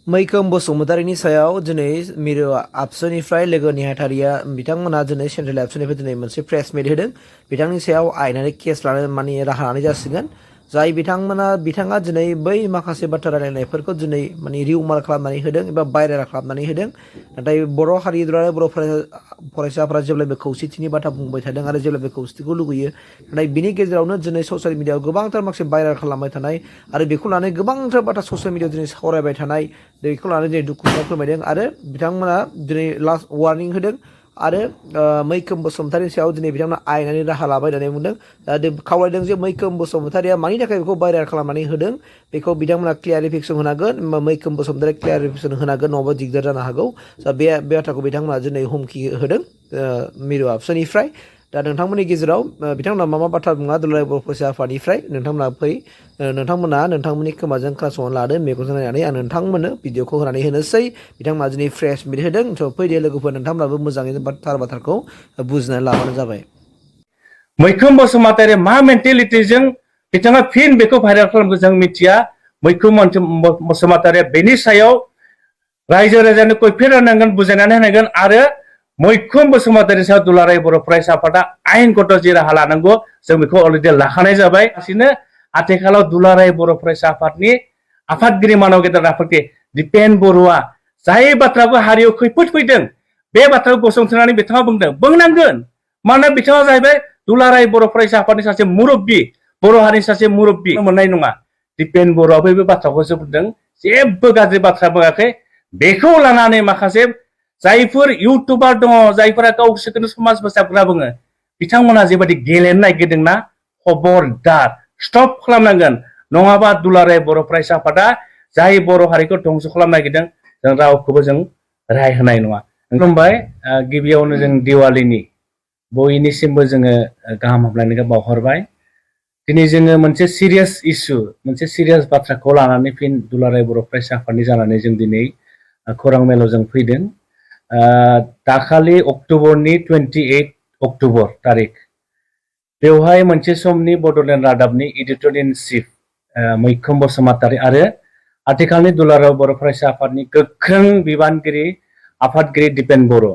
मैखोम बसुमतारीनि सायाव दिनै मिरु आबसुनिफ्राय लोगो नेहाथारिया बिथांमोना दिनै सेन्ट्रेल आबसुनिफ्राय दिनै मोनसे प्रेस मिट होदों। बिथांनि सायाव आयेनारि केस लानो राहा लानाय जासिगोन। जाय बिथाङा दिनै बै माखासे बाथ्रा रायलायनायफोरखौ दिनै रिउमार खालामनानै होदों एबा भाइरेल खालामनानै होदों। नाथाय बर' हारि दुलाराय बर' फरायसाफोरा जेब्लाबो खौसेथिनि बाथ्रा बुंबाय थादों आरो जेब्लाबो खौसेथिखौ लुगैयो। नाथाय बिनि गेजेरावनो दिनै ससियेल मिडियाआव गोबांथार माखासे भाइरेल खालामबाय थानाय आरो बेखौ लानानै गोबांथार बाथ्रा ससियेल मिडियाआव दिनै सावरायबाय थानाय बेखौ लानानै दिनै दुखु फोरमायदों आरो बिथांमोना दिनै लास्ट वार्निं होदों आरो मैखोम बसुमतारीनि सायाव दिनै बिथांमोना आयेनारि राहा लाबाय होननानै बुंदों। खावलायदों जे मैखोम बसुमतारीया मानि थाखाय बेखौ भाइरेल खालामनानै होदों बेखौ बिथांमोना क्लियारिफिकेसन होनांगोन। मैखोम बसुमतारीया क्लियारिफिकेसन होनांगोन, नङाबा दिगदार जानो हागौ। बे बाथ्राखौ बिथांमोना दिनै हुमखि होदों मिरु आबसुनिफ्राय। दा नोंथांमोननि गेजेराव बिथांमोना मा बाथ्रा बुङा दुलाराय बर' फरायसा आफादनिफ्राय नोंथांमोना नोंथांमोननि खोमाजों खोनासंनानै लादो, मेगनजों नायनानै आं नोंथांमोननो भिडिअखौ होनानै होनोसै। बिथांमोना दिनै फ्रेस मिट होदों। फैदो लोगोफोर, नोंथांमोनाबो मोजाङै थार बाथ्राखौ बुजिनानै लाबानो जाबाय। मैखोम बसुमतारी मा मेन्टेलिटिजों बिथाङा फिन बेखौ भाइरेल खालामखो जों मिथिया। मैखोम बसुमतारीया बेनि सायाव रायजो राजानो कैफियत होनांगोन, बुजायनानै होनांगोन आरो मैखोम बसुमतारीनि सायाव दुलाराय बर' फरायसा आफादा आयेनगत जि राहा लानांगौ जों बेखौ अलरेडि लाखानाय जाबाय। आथिखालाव दुलाराय बर' फरायसा आफादनि आफादगिरि मानव गेदेर आफादगिरि दिपेन बरुवा जाय बाथ्राखौ हारियाव खैफोद फैदों बे बाथ्राखौ गसंथानानै बिथाङा बुंनांगोन। मानोना बिथाङा जाहैबाय दुलाराय बर' फरायसा आफादनि सासे मुरब्बि, बर' हारिनि सासे मुरब्बि मोननाय नङा। दिपेन बरुवाबो बे बाथ्राखौसो बुंदों, जेबो गाज्रि बाथ्रा बुङाखै। बेखौ लानानै माखासे जायफोर इउटुबार दङ, जायफोरा गावसोरखौनो समाज फोसाबग्रा बुङो, बिथांमोना जेबायदि गेलेनो नागिरदोंना, खबरदार स्टप खालामनांगोन। नङाबा दुलाराय बर' फरायसा आफादा जाय बर' हारिखौ धंस' खालामनो नागिरदों जों रावखौबो जों रेहाय होनाय नङा। खुलुमबाय। गिबियावनो जों दिवालीनि बयनिसिमबो जोङो गाहाम हामलायनायखौ बावहरबाय। दिनै जोङो मोनसे सिरियास इस्यु, मोनसे सिरियास बाथ्राखौ लानानै फिन दुलाराय बर' फरायसा आफादनि जानानै जों दिनै खौरां मेलाव जों फैदों। दाखालि अक्ट'बरनि 28 अक्ट'बर तारिख, बेवहाय मोनसे समनि बड'लेण्ड रादाबनि एडिटर इन चिफ मैखोम बसुमतारी आरो आथिखालनि दुलाराय बर' फरायसा आफादनि गोख्रों बिबानगिरि आफादगिरि दिपेन बर'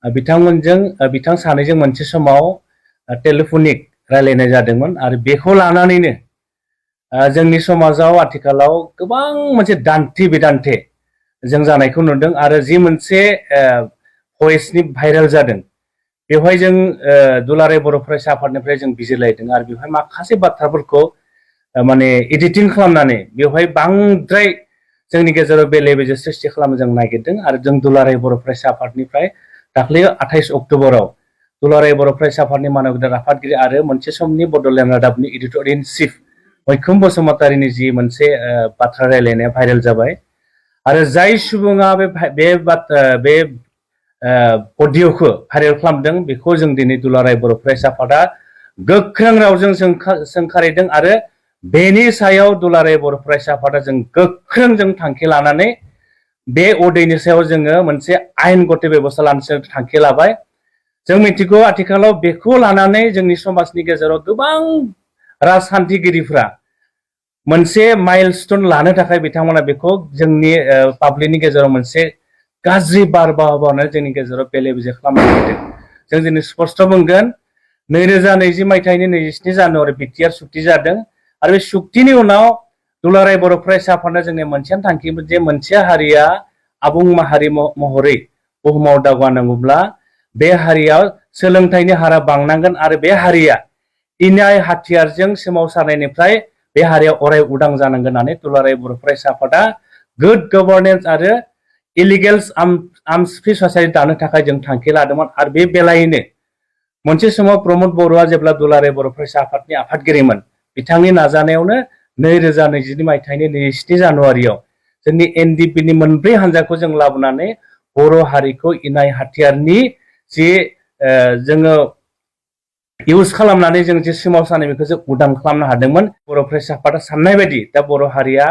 बिथां सानैजों मोनसे समाव टेलिफनिक रायलायनाय जादोंमोन आरो बेखौ लानानैनो जोंनि समाजाव आथिखालाव गोबां मोनसे दान्थे बिदान्थे जों जानायखौ नुदों आरो जि मोनसे भइसनि भाइरेल जादों बेवहाय जों दुलाराय बर' फरायसा आफादनिफ्राय जों बिजिरलायदों आरो बेवहाय माखासे बाथ्राफोरखौ माने एडिटिं खालामनानै बेवहाय बांद्राय जोंनि गेजेराव बेले बेजे सृष्टि खालामनो जों नागिरदों आरो जों दुलाराय बर' फरायसा आफादनिफ्राय दाख्लै 28 अक्ट'बराव दुलाराय बर' फरायसा आफादनि मानव गेदेर आफादगिरि आरो मोनसे समनि बड'लेण्ड रादाबनि एडिटर इन चिफ मैखोम बसुमतारीनि जि मोनसे बाथ्रा रायलायनाया भाइरेल जाबाय आरो जाय सुबुङा बे अडिअ'खौ भाइरेल खालामदों बेखौ जों दिनै दुलाराय बर' फरायसा आफादा गोख्रों रावजों सोंखारिदों आरो बेनि सायाव दुलाराय बर' फरायसा आफादा जों गोख्रों थांखि लानानै बे अदैनि सायाव जोङो मोनसे आयेनगत बेबस्था लानो थांखि लाबाय। जों मिथिगौ आथिखालाव बेखौ लानानै जोंनि समाजनि गेजेराव गोबां राजखान्थिगिरिफ्रा मोनसे माइलस्टोन लानो थाखाय बिथांमोना बेखौ जोंनि पाब्लिकनि गेजेराव मोनसे गाज्रि बारहावा जोंनि गेजेराव बेले बेजे खालामनो नागिरदों। जों दिनै स्पष्ट बुंगोन 2020 मायथाइनि 27 जानुवारि बिटिआर सुक्ति जादों आरो बे सुक्तिनि उनाव दुलाराय बर' फरायसा आफादआ जोंनि मोनसे थांखिमोन जे मोनसे हारिया आबुं माहारि महरै बुहुमाव दावगानांगौब्ला बे हारियाव सोलोंथाइनि हारा बांनांगोन आरो बे हारिया इनाय हाथियारजों सोमावसारनायनिफ्राय बे हारिया अराय उदां जानांगोन होननानै दुलाराय बर' फरायसा आफादा गुड गभर्नेन्स आरो इलिगेल्स आर्म्स फ्रि ससाइटि दानो थाखाय जों थांखि लादोंमोन आरो बे बेलायैनो मोनसे समाव प्रमद बर'आ जेब्ला दुलाराय बर' फरायसा आफादनि आफादगिरिमोन बिथांनि नाजानायावनो 2022 मायथाइनि 27 जानुवारियाव जोंनि एनडिपिनि मोनब्रै हान्जाखौ जों लाबोनानै बर' हारिखौ इनाय हाथियारनि जि जोङो इउज खालामनानै जों जे सोमावसारनाय बेखौ जों उदां खालामनो हादोंमोन। बर' फरायसा आफादा साननाय बायदि दा बर' हारिया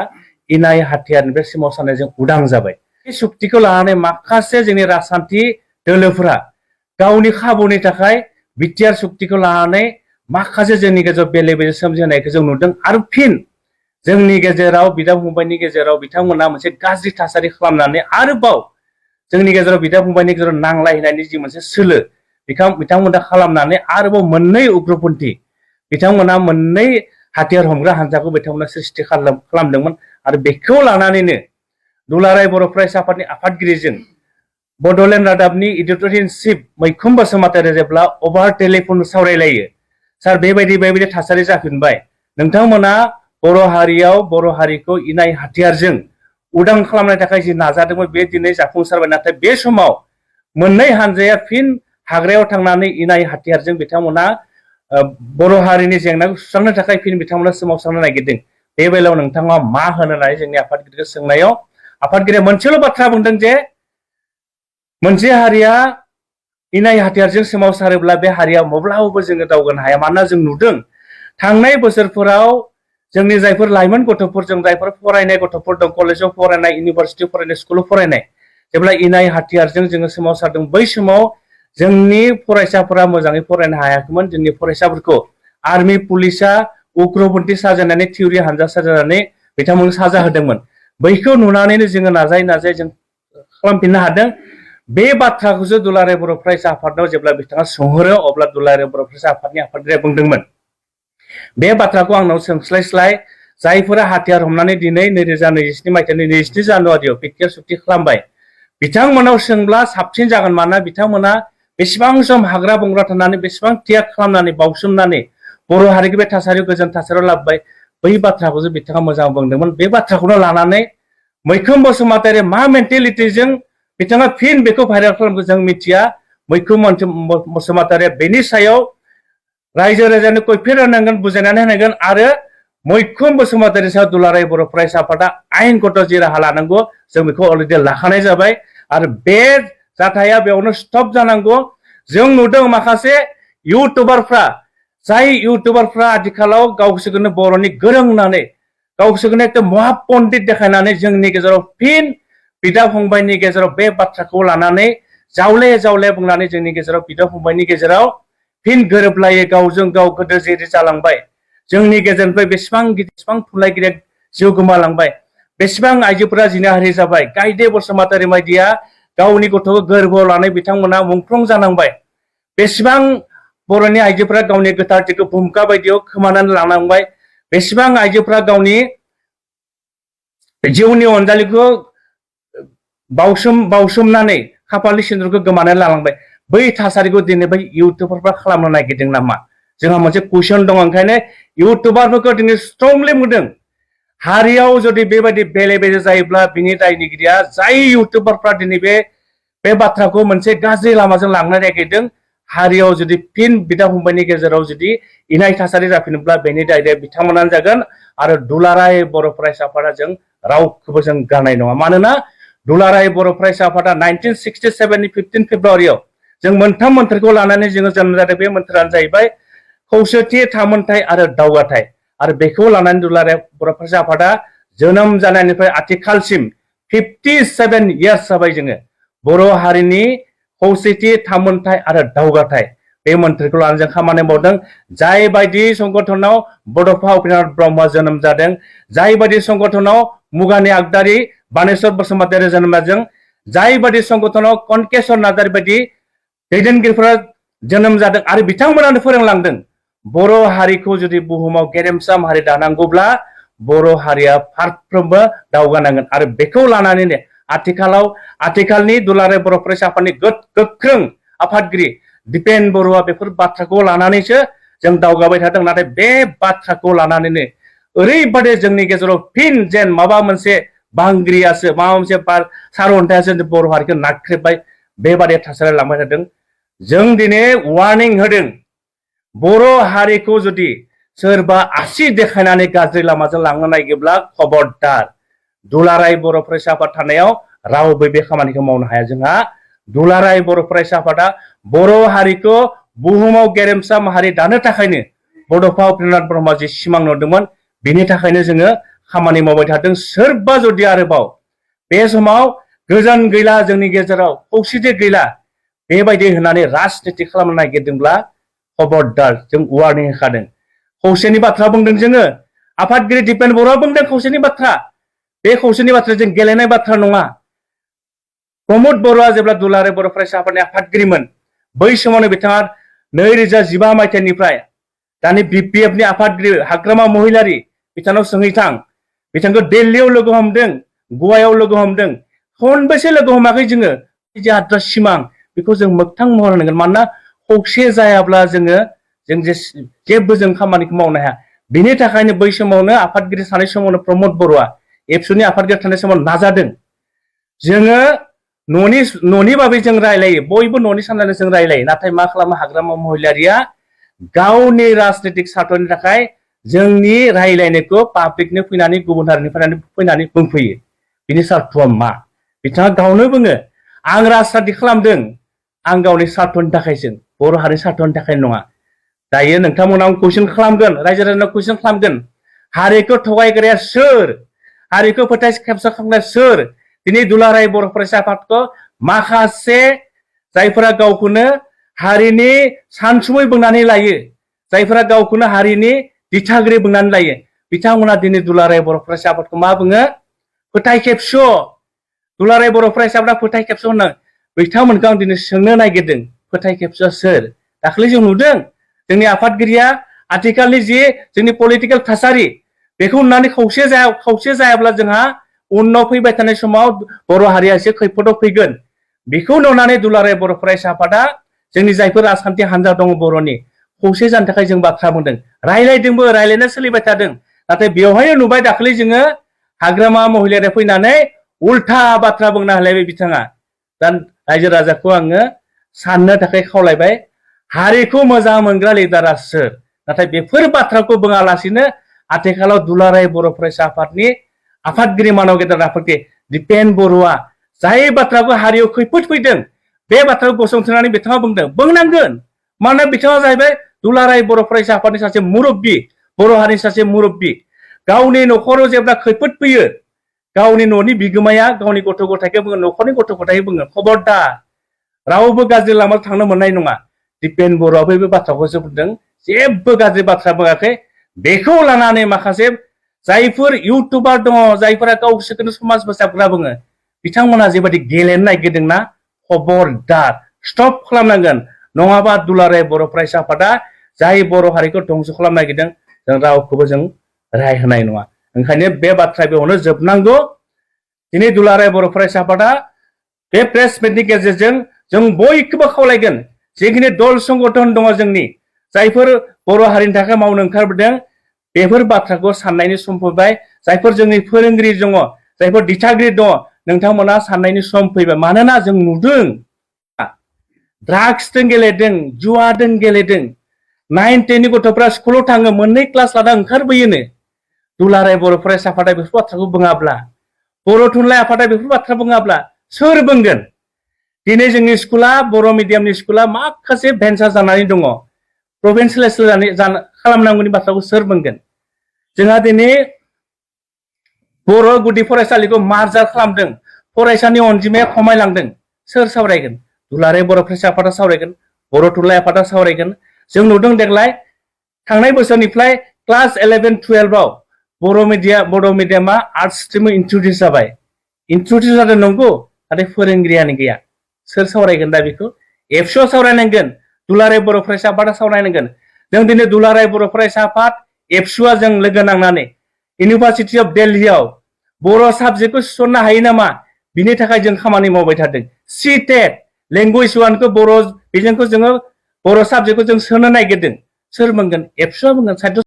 इनाय हाथियारनिफ्राय सोमावसारनायजों उदां जाबाय। बे सुक्तिखौ लानानै माखासे जोंनि राजखान्थि दोलोफोरा गावनि खाबुनि थाखाय बिटिआर सुक्तिखौ लानानै माखासे जोंनि गेजेराव बेले बेजे सोमजिहोनायखौ जों नुदों आरो फिन जोंनि गेजेराव बिदा फंबायनि गेजेराव बिथांमोना मोनसे गाज्रि थासारि खालामनानै आरोबाव जोंनि गेजेराव बिदा फंबायनि गेजेराव नांलायनायनि जि मोनसे सोलो बिथांमोना खालामनानै आरोबाव मोननै उग्रपन्थी बिथांमोना मोननै हाथियार हमग्रा हानजाखौ बिथांमोना सृष्टि खालामदोंमोन आरो बेखौ लानानैनो दुलाराय बर' फरायसा आफादनि आफादगिरिजों बड'लेण्ड रादाबनि एडिटर इन चिफ मैखुन बसुमतारी जेब्ला अभार टेलिफन सावरायलायो सार बेबायदि थासारि जाफिनबाय नोंथांमोना बर' हारियाव बर' हारिखौ इनाय हाथियारजों उदां खालामनो थाखाय जि नाजादोंमोन बे दिनै जाफुंसारबाय नाथाय बे समाव मोननै हानजाया फिन हाग्रायाव थांनानै इनाय हाथियारजों बिथांमोना बर' हारिनि जेंनाखौ सुस्रांनो थाखाय फिन बिथांमोना सोमावसारनो नागिरदों बे बेलायाव नोंथाङा मा होनो होननानै जोंनि आफादगिरिखौ सोंनायाव आफादगिरिया मोनसेल' बाथ्रा बुंदों जे मोनसे हारिया इनाय हाथियारजों सोमावसारोब्ला बे हारिया माब्लाबाबो जोङो दावगानो हाया मानोना जों नुदों थांनाय बोसोरफोराव जोंनि जायफोर लाइमोन गथ'फोरजों जायफोर फरायनाय गथ'फोर दं कलेजाव फरायनाय इउनिभारसिटियाव फरायनाय स्कुलाव फरायनाय जेब्ला इनाय हाथियारजों जोङो सोमावसारदों बै समाव जोंनि फरायसाफोरा मोजाङै फरायनो हायाखैमोन जोंनि फरायसाफोरखौ आर्मि पुलिसा उग्रपन्थी साजायनानै थिउरि हानजा साजायनानै बिथांमोनखौ साजा होदोंमोन बैखौ नुनानैनो जोङो नाजायै जों खालामफिननो हादों बे बाथ्राखौसो दुलाराय बर' फरायसा आफादाव जेब्ला बिथाङा सोंहरो अब्ला दुलाराय बर' फरायसा आफादनि आफादगिरिया बुंदोंमोन बे बाथ्राखौ आंनाव सोंस्लायस्लाय जायफोरा हाथियार हमनानै दिनै 2027 मायथाइनि 23 जानुवारियाव पिकेट सुक्ति खालामबाय बिथांमोनाव सोंब्ला साबसिन जागोन मानोना बिथांमोना बेसेबां सम हाग्रा बंग्रा थानानै बेसेबां त्याग खालामनानै बावसोमनानै बर' हारिखौ बे थासारियाव गोजोन थासारियाव लाबोबाय बै बाथ्राखौसो बिथाङा मोजां बुंदोंमोन बे बाथ्राखौनो लानानै मैखुन बसुमतारी मा मेन्टेलिटिजों बिथाङा फिन बेखौ भाइरेल खालामखौ जों मिथिया मैखुन बसुमतारीया बेनि सायाव रायजो राजानो खैफोद होनांगोन बुजायनानै होनांगोन आरो मैखुन बसुमतारी सायाव दुलाराय बर' फरायसा आफादा आयेनगत जि राहा लानांगौ जों बेखौ अलरेडि लाखानाय जाबाय आरो बे जाथाया बेयावनो स्टप जानांगौ जों नुदों माखासे इउटुबारफ्रा जाय इउटुबारफ्रा आथिखालाव गावसोरखौनो बर'नि गोरों होननानै गावसोरखौनो एकदम महापन्डित देखायनानै जोंनि गेजेराव फिन बिदा फंबायनि गेजेराव बे बाथ्राखौ लानानै जावले बुंनानै जोंनि गेजेराव बिदा फंबायनि गेजेराव फिन गोरोबलायै गावजों गाव गोदो जेरै जालांबाय जोंनि गेजेरनिफ्राय बेसेबां थुनलाइगिरिया जिउ गोमालांबाय बेसेबां आइजोफोरा जिनाहारि जाबाय गायदे बसुमतारी बायदिया गावनि गथ'खौ गोरबोआव लानाय बिथांमोना मुंख्लं जानांबाय बेसेबां बर'नि आइजोफोरा गावनि गोथारथिखौ भुमका बायदियाव खोमानानै लानांबाय बेसेबां आइजोफोरा गावनि जिउनि अनजालिखौ बावसोमनानै खाफालनि सिन्दुरखौ गोमानानै लालांबाय बै थासारिखौ दिनै बै इउटुबारफ्रा खालामनो नागिरदों नामा जोंहा मोनसे कुइसन दङ ओंखायनो इउटुबारफोरखौ दिनै स्ट्रंलि बुंदों हारियाव जुदि बेबायदि बेले बेजे जायोब्ला बिनि दायनिगिरिया जाय इउटुबारफ्रा दिनै बे बाथ्राखौ मोनसे गाज्रि लामाजों लांनो नागिरदों हारियाव जुदि फिन बिदा फंबायनि गेजेराव जुदि इनाय थासारि जाफिनोब्ला बेनि दायया बिथांमोनानो जागोन आरो दुलाराय बर' फरायसा आफादा जों रावखौबो जों गारनाय नङा मानोना दुलाराय बर' फरायसा आफादा 1967 नि 15 फेब्रुवारियाव जों मोनथाम मोन्थोरखौ लानानै जोङो जोनोम जादों बे मोन्थोरानो जाहैबाय खौसेथि थामोनथाय आरो दावगाथाय आरो बेखौ लानानै दुलाराय बर' फरायसा आफादा जोनोम जानायनिफ्राय आथिखालसिम 57 इयार्स जाबाय जोङो बर' हारिनि खौसेथि थामोनथाय आरो दावगाथाय बे मोन्थोरखौ लानानै जों खामानि मावदों जाय बायदि संगठनाव बड'फा उपेन्द्रनाथ ब्रह्मआ जोनोम जादों जाय बायदि संगठनाव मुगानि आगदारि बानेश्वर बसुमतारी जोनोम जादों जाय बायदि संगठनाव कनकेश्वर नार्जारी बायदि दैदेनगिरिफोरा जोनोम जादों आरो बिथांमोनानो फोरोंलांदों बर' हारिखौ जुदि बुहुमाव गेरेमसा हारि दानांगौब्ला बर' हारिया फारफ्रोमबो दावगानांगोन आरो बेखौ लानानैनो आथिखालनि दुलाराय बर' फरायसा आफादनि गोख्रों आफादगिरि दिपेन बरुवा बेफोर बाथ्राखौ लानानैसो जों दावगाबाय थादों नाथाय बे बाथ्राखौ लानानैनो ओरैबादि जोंनि गेजेराव फिन जेन माबा मोनसे बांग्रियासो माबा मोनसे सारअन्थायासो बर' हारिखौ नाख्रेबबाय बेबादि थासारि लांबाय थादों जों दिनै वार्निं होदों बर' हारिखौ जुदि सोरबा आसि देखायनानै गाज्रि लामाजों लांनो नागिरब्ला खबरदार दुलाराय बर' फरायसा आफाद थानायाव रावबो बे खामानिखौ मावनो हाया जोंहा दुलाराय बर' फरायसा आफादा बर' हारिखौ बुहुमाव गेरेमसा माहारि दानो थाखायनो बड'फा उपेन्द्रनाथ ब्रह्मआ जि सिमां नुदोंमोन बेनि थाखायनो जोङो खामानि मावबाय थादों सोरबा जुदि आरोबाव बे समाव गोजोन गैला जोंनि गेजेराव खौसेथि गैला बेबायदि होननानै राजनिति खालामनो नागिरदोंब्ला खबरदार जों वार्निं होखादों खौसेनि बाथ्रा बुंदों जोङो आफादगिरि दिपेन बर'आ बुंदों खौसेनि बाथ्रा बे खौसेनि बाथ्रा जों गेलेनाय बाथ्रा नङा प्रमद बर'आ जेब्ला दुलाराय बर' फरायसा आफादनि आफादगिरिमोन बै समावनो बिथाङा 2015 मायथाइनिफ्राय दानि BPF नि आफादगिरि हाग्रामा महिलारि बिथांनाव सोंहैथां बिथांखौ दिल्लीयाव लोगो हमदों गवायाव लोगो हमदों खनबेसे लोगो हमाखै जोङो जे आद्रा सिमां बेखौ जों मोगथां महर होनांगोन मानोना खौसे जायाब्ला जों जेबो जों खामानिखौ मावनो हाया बिनि थाखायनो बै समावनो आफादगिरि थानाय समावनो प्रमद बर'आ एबसुनि आफादगिरि थानाय समाव नाजादों जोङो न'नि बागै जों रायलायो बयबो न'नि साननानै जों रायलायो नाथाय मा खालामो हाग्रामा महिलारिया गावनि राजनीतिक सार्थनि थाखाय जोंनि रायलायनायखौ पाब्लिकनो फैनानै गुबुन हारिनिफ्राय फैनानै बुंफैयो बिनि सार्थआ मा बिथाङा गावनो बुङो आं राजनीति खालामदों आं गावनि सार्थनि थाखायसो बर' हारिनि सार्थनि थाखाय नङा दायो नोंथांमोनाव कुइसन खालामगोन रायजो राजानाव कुइसन खालामगोन हारिखौ थगायग्राया सोर हारिखौ फोथाय खेबस खालामग्राया सोर दिनै दुलाराय बर' फरायसा आफादखौ माखासे जायफोरा गावखौनो हारिनि सानसुमै बुंनानै लायो जायफोरा गावखौनो हारिनि दिथागिरि बुंनानै लायो बिथांमोना दिनै दुलाराय बर' फरायसा आफादखौ मा बुङो फोथाय खेबस दुलाराय बर' फरायसा आफादा फोथाय खेबस होनो बिथांमोनखौ आं दिनै सोंनो नागिरदों फोथाय खेबसआ सोर दाखालि जों नुदों जोंनि आफादगिरिया आथिखालनि जि जोंनि पलिटिकेल थासारि बेखौ नुनानै खौसे जायाब्ला जोंहा उनाव फैबाय थानाय समाव बर' हारिया एसे खैफोदाव फैगोन बेखौ नुनानै दुलाराय बर' फरायसा आफादा जोंनि जायफोर राजखान्थि हान्जा दङ बर'नि खौसे जानो थाखाय जों बाथ्रा बुंदों रायलायदोंबो रायलायना सोलिबाय थादों नाथाय बेवहायनो नुबाय दाखालि जोङो हाग्रामा महिलारिया फैनानै उल्था बाथ्रा बुंना होलायबाय बिथाङा दा रायजो राजाखौ आङो साननो थाखाय खावलायबाय हारिखौ मोजां मोनग्रा लिडारा सोर नाथाय बेफोर बाथ्राखौ बुङालासिनो आथिखालाव दुलाराय बर' फरायसा आफादनि आफादगिरि मानव गेदेर आफादगिरि दिपेन बर'आ जाय बाथ्राखौ हारियाव खैफोद फैदों बे बाथ्राखौ गसंथानानै बिथाङा बुंनांगोन मानोना बिथाङा जाहैबाय दुलाराय बर' फरायसा आफादनि सासे मुरब्बी बर' हारिनि सासे मुरब्बी गावनि न'खराव जेब्ला खैफोद फैयो गावनि न'नि बिगोमाया गावनि गथ' गथायखौ बुङो न'खरनि गथ' गथायखौ बुङो खबरदार रावबो गाज्रि लामायाव थांनो मोननाय नङा दिपेन बर'आबो बे बाथ्राखौसो बुंदों जेबो गाज्रि बाथ्रा बुङाखै बेखौ लानानै माखासे जायफोर इउटुबार दङ जायफोरा गावसोरखौनो समाज फोसाबग्रा बुङो बिथांमोना जेबायदि गेलेनो नागिरदोंना खबरदार स्टप खालामनांगोन नङाबा दुलाराय बर' फरायसा आफादा जाय बर' हारिखौ धंस खालामनो नागिरदों जों रावखौबो जों राय होनाय नङा ओंखायनो बे बाथ्रा बेयावनो जोबनांगौ दिनै दुलाराय बर' फरायसा आफादा बे प्रेस मिटनि गेजेरजों जों बयखौबो खावलायगोन जिखिनि दल संगठन दङ जोंनि जायफोर बर' हारिनि थाखाय मावनो ओंखारबोदों बेफोर बाथ्राखौ साननायनि सम फैबाय जायफोर जोंनि फोरोंगिरि दङ जायफोर दिथागिरि दङ नोंथांमोना साननायनि सम फैबाय मानोना जों नुदों ड्राग्सजों गेलेदों जुवाजों गेलेदों 9, 10 नि गथ'फ्रा स्कुलाव थाङो मोननै क्लास लाना ओंखारबोयोनो दुलाराय बर' फरायसा आफादा बेफोर बाथ्राखौ बुङाब्ला बर' थुनलाइ आफादा बेफोर बाथ्रा बुङाब्ला सोर बुंगोन दिनै जोंनि स्कुला बर' मिडियामनि स्कुला माखासे भेन्सार जानानै दङ प्रभिन्सियेलाइज खालामनांगौनि बाथ्राखौ सोर बुंगोन जोंहा दिनै बर' गुदि फरायसालिखौ मार्जार खालामदों फरायसानि अनजिमाया खमायलांदों सोर सावरायगोन दुलाराय बर' फरायसा आफादा सावरायगोन बर' थुनलाइ आफादा सावरायगोन जों नुदों देग्लाय थांनाय बोसोरनिफ्राय क्लास 11, 12 आव बर' मिडियामा आर्ट्स स्ट्रिम इन्ट्रडिउस जाबाय इन्ट्रडिउस जादों नंगौ नाथाय फोरोंगिरियानो गैया सोर सावरायगोन दा बेखौ एबसुआ सावरायनांगोन दुलाराय बर' फरायसा आफादा सावरायनांगोन जों दिनै दुलाराय बर' फरायसा आफाद एबसुआ जों लोगो नांनानै इउनिभार्सिटि अफ दिल्लीयाव बर' साबजेक्टखौ थिसननो हायो नामा बिनि थाखाय जों खामानि मावबाय थादों CTET लेंगुवेज वानखौ बर' बिजोंखौ जोङो बर' साबजेक्टखौ जों सोनो नागिरदों सोर बुंगोन एबसुआ बुंगोन